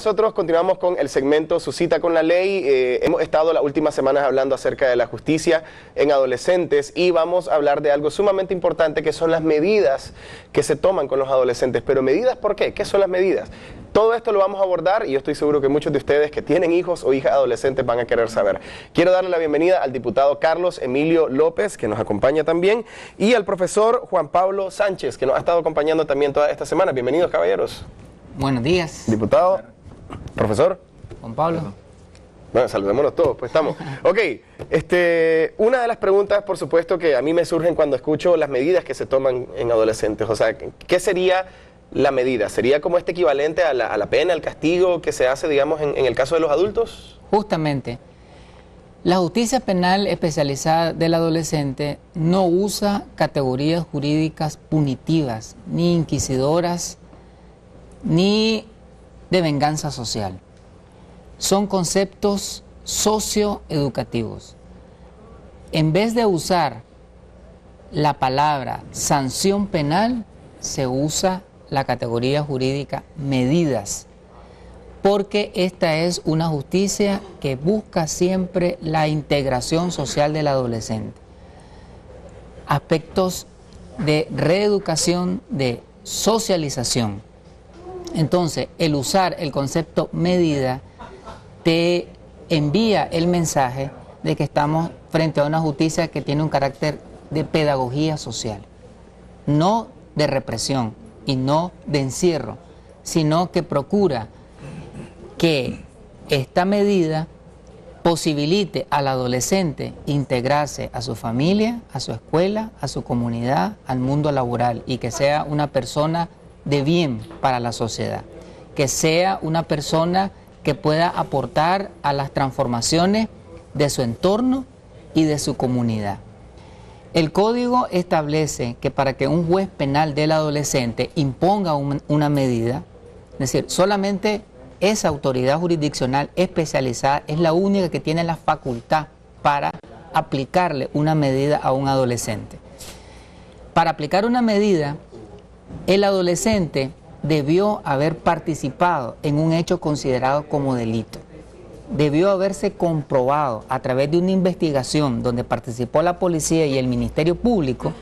Nosotros continuamos con el segmento Su cita con la ley. Hemos estado las últimas semanas hablando acerca de la justicia en adolescentes y vamos a hablar de algo sumamente importante que son las medidas que se toman con los adolescentes. Pero ¿medidas por qué? ¿Qué son las medidas? Todo esto lo vamos a abordar y yo estoy seguro que muchos de ustedes que tienen hijos o hijas adolescentes van a querer saber. Quiero darle la bienvenida al diputado Carlos Emilio López, que nos acompaña también, y al profesor Juan Pablo Sánchez, que nos ha estado acompañando también toda esta semana. Bienvenidos, caballeros. Buenos días. Diputado. Profesor. Juan Pablo. Bueno, saludémonos todos, pues estamos. Ok, una de las preguntas, por supuesto, que a mí me surgen cuando escucho las medidas que se toman en adolescentes. O sea, ¿qué sería la medida? ¿Sería como equivalente a la pena, al castigo que se hace, digamos, en el caso de los adultos? Justamente, la justicia penal especializada del adolescente no usa categorías jurídicas punitivas, ni inquisidoras, ni de venganza social. Son conceptos socioeducativos. En vez de usar la palabra sanción penal, se usa la categoría jurídica medidas, porque esta es una justicia que busca siempre la integración social del adolescente. Aspectos de reeducación, de socialización. Entonces, el usar el concepto medida te envía el mensaje de que estamos frente a una justicia que tiene un carácter de pedagogía social, no de represión y no de encierro, sino que procura que esta medida posibilite al adolescente integrarse a su familia, a su escuela, a su comunidad, al mundo laboral y que sea una persona de bien para la sociedad, que sea una persona que pueda aportar a las transformaciones de su entorno y de su comunidad. El código establece que para que un juez penal del adolescente imponga una medida, es decir, solamente esa autoridad jurisdiccional especializada es la única que tiene la facultad para aplicarle una medida a un adolescente. Para aplicar una medida, el adolescente debió haber participado en un hecho considerado como delito. Debió haberse comprobado a través de una investigación donde participó la policía y el Ministerio Público,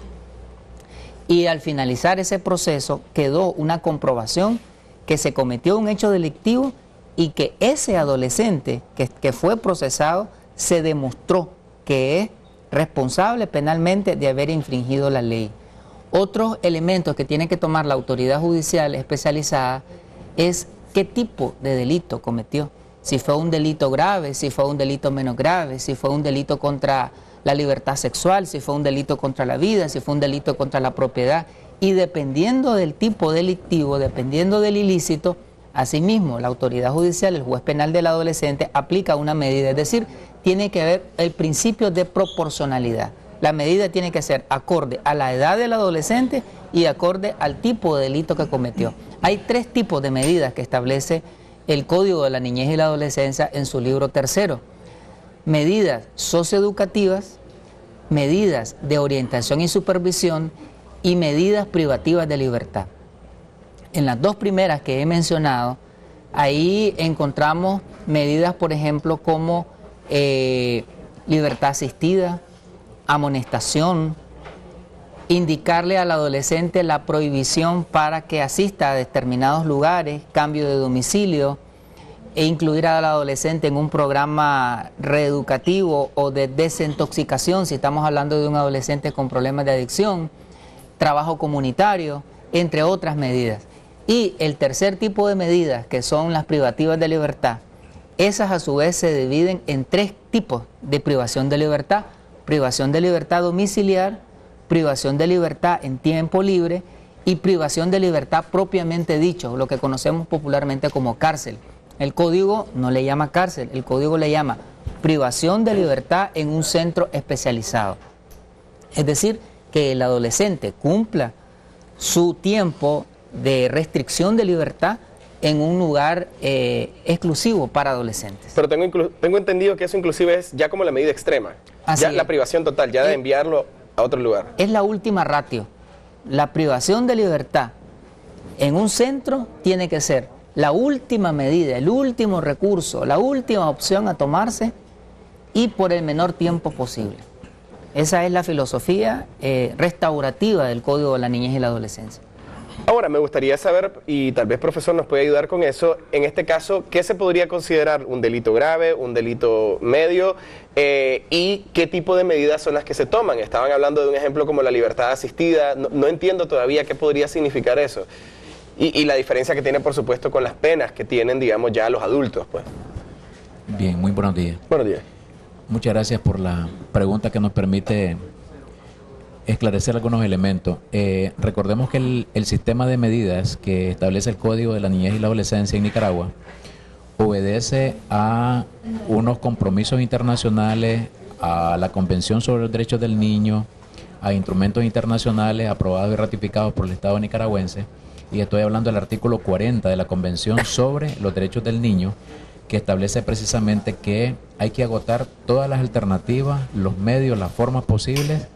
y al finalizar ese proceso quedó una comprobación que se cometió un hecho delictivo y que ese adolescente que fue procesado se demostró que es responsable penalmente de haber infringido la ley. Otros elementos que tiene que tomar la autoridad judicial especializada es qué tipo de delito cometió. Si fue un delito grave, si fue un delito menos grave, si fue un delito contra la libertad sexual, si fue un delito contra la vida, si fue un delito contra la propiedad. Y dependiendo del tipo delictivo, dependiendo del ilícito, asimismo la autoridad judicial, el juez penal del adolescente, aplica una medida. Es decir, tiene que haber el principio de proporcionalidad. La medida tiene que ser acorde a la edad del adolescente y acorde al tipo de delito que cometió. Hay tres tipos de medidas que establece el Código de la Niñez y la Adolescencia en su libro tercero. Medidas socioeducativas, medidas de orientación y supervisión y medidas privativas de libertad. En las dos primeras que he mencionado, ahí encontramos medidas, por ejemplo, como libertad asistida, amonestación, indicarle al adolescente la prohibición para que asista a determinados lugares, cambio de domicilio, e incluir al adolescente en un programa reeducativo o de desintoxicación, si estamos hablando de un adolescente con problemas de adicción, trabajo comunitario, entre otras medidas. Y el tercer tipo de medidas, que son las privativas de libertad, esas a su vez se dividen en tres tipos de privación de libertad: privación de libertad domiciliar, privación de libertad en tiempo libre y privación de libertad propiamente dicho, lo que conocemos popularmente como cárcel. El código no le llama cárcel, el código le llama privación de libertad en un centro especializado. Es decir, que el adolescente cumpla su tiempo de restricción de libertad en un lugar exclusivo para adolescentes. Pero tengo entendido que eso inclusive es ya como la medida extrema. Así ya es. La privación total, ya de enviarlo a otro lugar. Es la última ratio. La privación de libertad en un centro tiene que ser la última medida, el último recurso, la última opción a tomarse y por el menor tiempo posible. Esa es la filosofía restaurativa del Código de la Niñez y la Adolescencia. Ahora, me gustaría saber, y tal vez profesor nos puede ayudar con eso, en este caso, ¿qué se podría considerar un delito grave, un delito medio, y qué tipo de medidas son las que se toman? Estaban hablando de un ejemplo como la libertad asistida, no entiendo todavía qué podría significar eso, y la diferencia que tiene, por supuesto, con las penas que tienen, digamos, ya los adultos, pues. Bien, muy buenos días. Buenos días. Muchas gracias por la pregunta que nos permite esclarecer algunos elementos. Recordemos que el sistema de medidas que establece el Código de la Niñez y la Adolescencia en Nicaragua obedece a unos compromisos internacionales, a la Convención sobre los Derechos del Niño, a instrumentos internacionales aprobados y ratificados por el Estado nicaragüense, y estoy hablando del artículo 40 de la Convención sobre los Derechos del Niño, que establece precisamente que hay que agotar todas las alternativas, los medios, las formas posibles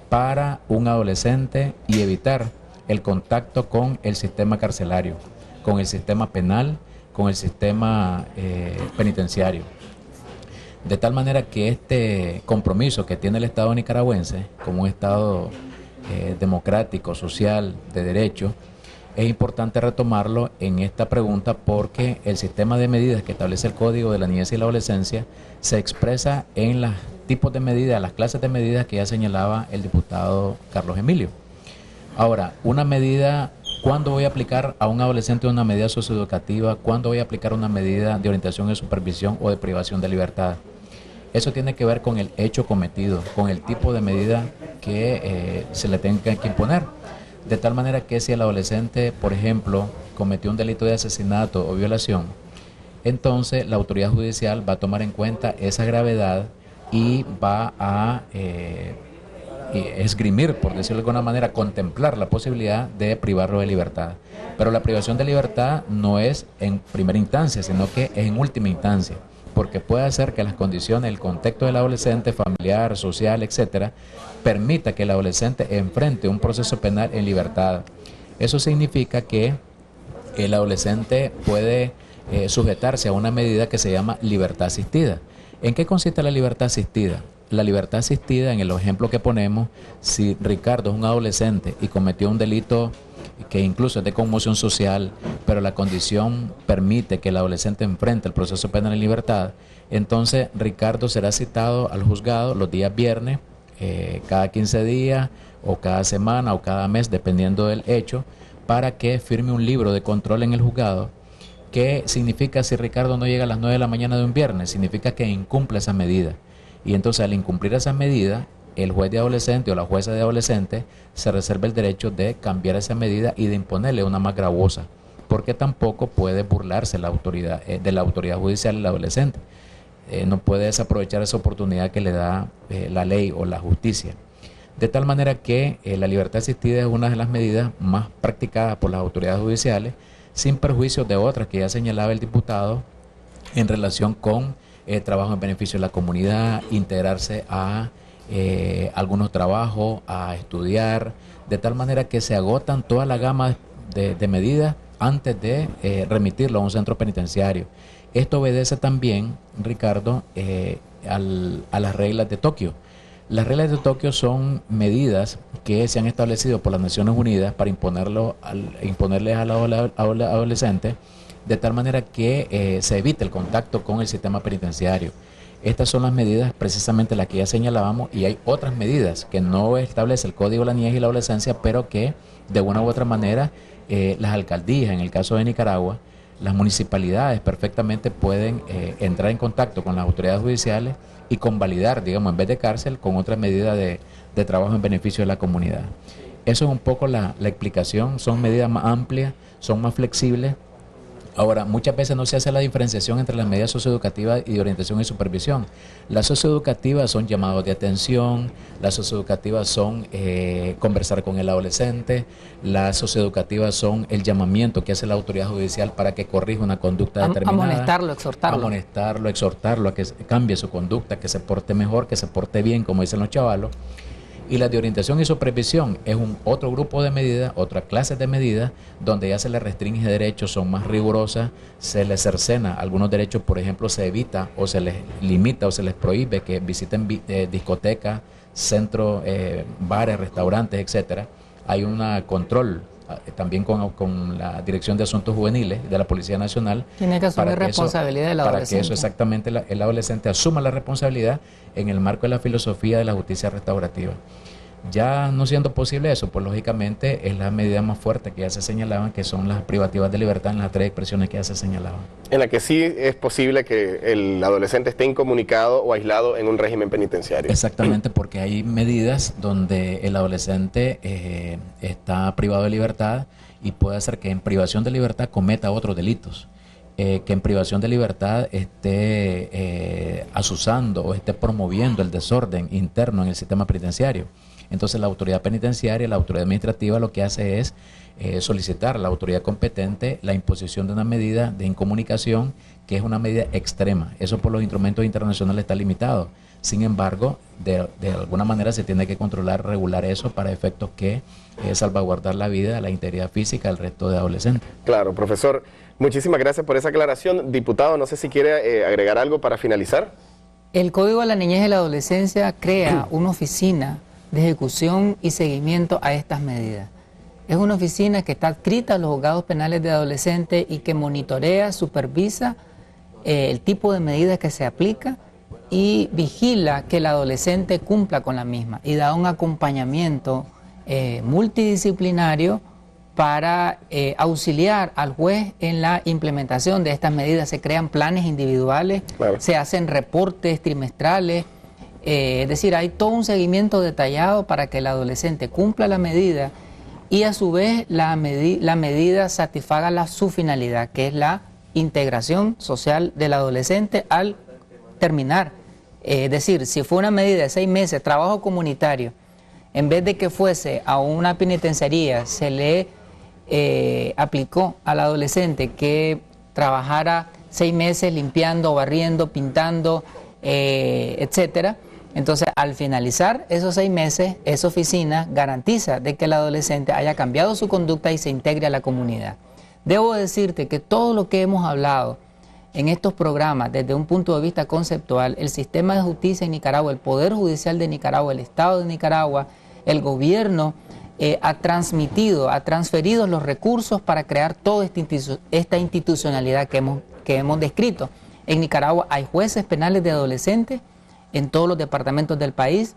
para un adolescente y evitar el contacto con el sistema carcelario, con el sistema penal, con el sistema penitenciario. De tal manera que este compromiso que tiene el Estado nicaragüense, como un Estado democrático, social, de derecho, es importante retomarlo en esta pregunta porque el sistema de medidas que establece el Código de la Niñez y la Adolescencia se expresa en los tipos de medidas, las clases de medidas que ya señalaba el diputado Carlos Emilio. Ahora, una medida, ¿cuándo voy a aplicar a un adolescente una medida socioeducativa? ¿Cuándo voy a aplicar una medida de orientación y supervisión o de privación de libertad? Eso tiene que ver con el hecho cometido, con el tipo de medida que se le tenga que imponer. De tal manera que si el adolescente, por ejemplo, cometió un delito de asesinato o violación, entonces la autoridad judicial va a tomar en cuenta esa gravedad y va a esgrimir, por decirlo de alguna manera, contemplar la posibilidad de privarlo de libertad. Pero la privación de libertad no es en primera instancia, sino que es en última instancia, porque puede hacer que las condiciones, el contexto del adolescente, familiar, social, etcétera, permita que el adolescente enfrente un proceso penal en libertad. Eso significa que el adolescente puede sujetarse a una medida que se llama libertad asistida. ¿En qué consiste la libertad asistida? La libertad asistida, en el ejemplo que ponemos, si Ricardo es un adolescente y cometió un delito que incluso es de conmoción social, pero la condición permite que el adolescente enfrente el proceso penal en libertad, entonces Ricardo será citado al juzgado los días viernes, cada 15 días o cada semana o cada mes, dependiendo del hecho, para que firme un libro de control en el juzgado. ¿Qué significa si Ricardo no llega a las 9 de la mañana de un viernes? Significa que incumple esa medida. Y entonces al incumplir esa medida, el juez de adolescente o la jueza de adolescente se reserva el derecho de cambiar esa medida y de imponerle una más gravosa, porque tampoco puede burlarse la autoridad, de la autoridad judicial el adolescente. No puede desaprovechar esa oportunidad que le da la ley o la justicia. De tal manera que la libertad asistida es una de las medidas más practicadas por las autoridades judiciales, sin perjuicio de otras que ya señalaba el diputado en relación con trabajo en beneficio de la comunidad, integrarse a algunos trabajos, a estudiar, de tal manera que se agotan toda la gama de medidas antes de remitirlo a un centro penitenciario. Esto obedece también, Ricardo, a las reglas de Tokio. Las reglas de Tokio son medidas que se han establecido por las Naciones Unidas para imponerles a los adolescentes, de tal manera que se evite el contacto con el sistema penitenciario. Estas son las medidas, precisamente las que ya señalábamos, y hay otras medidas que no establece el Código de la Niñez y la Adolescencia, pero que de una u otra manera las alcaldías, en el caso de Nicaragua, las municipalidades perfectamente pueden entrar en contacto con las autoridades judiciales y convalidar, digamos, en vez de cárcel, con otras medidas de trabajo en beneficio de la comunidad. Eso es un poco la explicación. Son medidas más amplias, son más flexibles. Ahora, muchas veces no se hace la diferenciación entre las medidas socioeducativas y de orientación y supervisión. Las socioeducativas son llamados de atención, las socioeducativas son conversar con el adolescente, las socioeducativas son el llamamiento que hace la autoridad judicial para que corrija una conducta determinada. Amonestarlo, exhortarlo. Amonestarlo, exhortarlo a que cambie su conducta, que se porte mejor, que se porte bien, como dicen los chavalos. Y las de orientación y supervisión es otro grupo de medidas, otra clase de medidas, donde ya se les restringe derechos, son más rigurosas, se les cercena algunos derechos, por ejemplo, se evita o se les limita o se les prohíbe que visiten discotecas, centros, bares, restaurantes, etcétera. Hay un control también con la Dirección de Asuntos Juveniles de la Policía Nacional. Tiene que asumir responsabilidad del adolescente. Para que eso exactamente el adolescente asuma la responsabilidad en el marco de la filosofía de la justicia restaurativa. Ya no siendo posible eso, pues lógicamente es la medida más fuerte que ya se señalaban, que son las privativas de libertad en las 3 expresiones que ya se señalaban. En la que sí es posible que el adolescente esté incomunicado o aislado en un régimen penitenciario. Exactamente, porque hay medidas donde el adolescente está privado de libertad y puede hacer que en privación de libertad cometa otros delitos. Que en privación de libertad esté asusando o esté promoviendo el desorden interno en el sistema penitenciario. Entonces la autoridad penitenciaria, la autoridad administrativa lo que hace es solicitar a la autoridad competente la imposición de una medida de incomunicación que es una medida extrema. Eso por los instrumentos internacionales está limitado. Sin embargo, de alguna manera se tiene que controlar, regular eso para efectos que salvaguardar la vida, la integridad física del resto de adolescentes. Claro, profesor. Muchísimas gracias por esa aclaración. Diputado, no sé si quiere agregar algo para finalizar. El Código de la Niñez y la Adolescencia crea una oficina de ejecución y seguimiento a estas medidas. Es una oficina que está adscrita a los juzgados penales de adolescentes y que monitorea, supervisa el tipo de medidas que se aplica y vigila que el adolescente cumpla con la misma y da un acompañamiento multidisciplinario para auxiliar al juez en la implementación de estas medidas. Se crean planes individuales, claro. Se hacen reportes trimestrales, es decir, hay todo un seguimiento detallado para que el adolescente cumpla la medida y a su vez la medida satisfaga su finalidad, que es la integración social del adolescente al terminar. Es decir, si fue una medida de 6 meses, trabajo comunitario, en vez de que fuese a una penitenciaría, se le aplicó al adolescente que trabajara 6 meses limpiando, barriendo, pintando, etcétera. Entonces, al finalizar esos 6 meses, esa oficina garantiza de que el adolescente haya cambiado su conducta y se integre a la comunidad. Debo decirte que todo lo que hemos hablado en estos programas, desde un punto de vista conceptual, el sistema de justicia en Nicaragua, el Poder Judicial de Nicaragua, el Estado de Nicaragua, el gobierno, ha transferido los recursos para crear toda esta institucionalidad que hemos descrito. En Nicaragua hay jueces penales de adolescentes en todos los departamentos del país,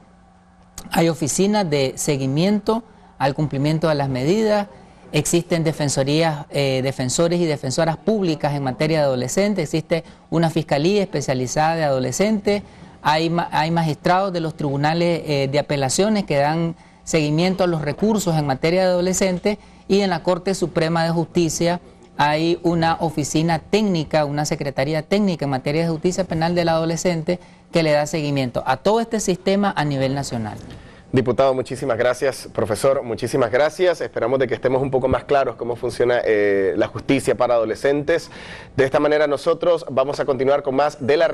hay oficinas de seguimiento al cumplimiento de las medidas, existen defensorías, defensores y defensoras públicas en materia de adolescentes, existe una fiscalía especializada de adolescentes, hay magistrados de los tribunales de apelaciones que dan seguimiento a los recursos en materia de adolescentes y en la Corte Suprema de Justicia hay una oficina técnica, una secretaría técnica en materia de justicia penal del adolescente que le da seguimiento a todo este sistema a nivel nacional. Diputado, muchísimas gracias. Profesor, muchísimas gracias. Esperamos de que estemos un poco más claros cómo funciona la justicia para adolescentes. De esta manera nosotros vamos a continuar con más de la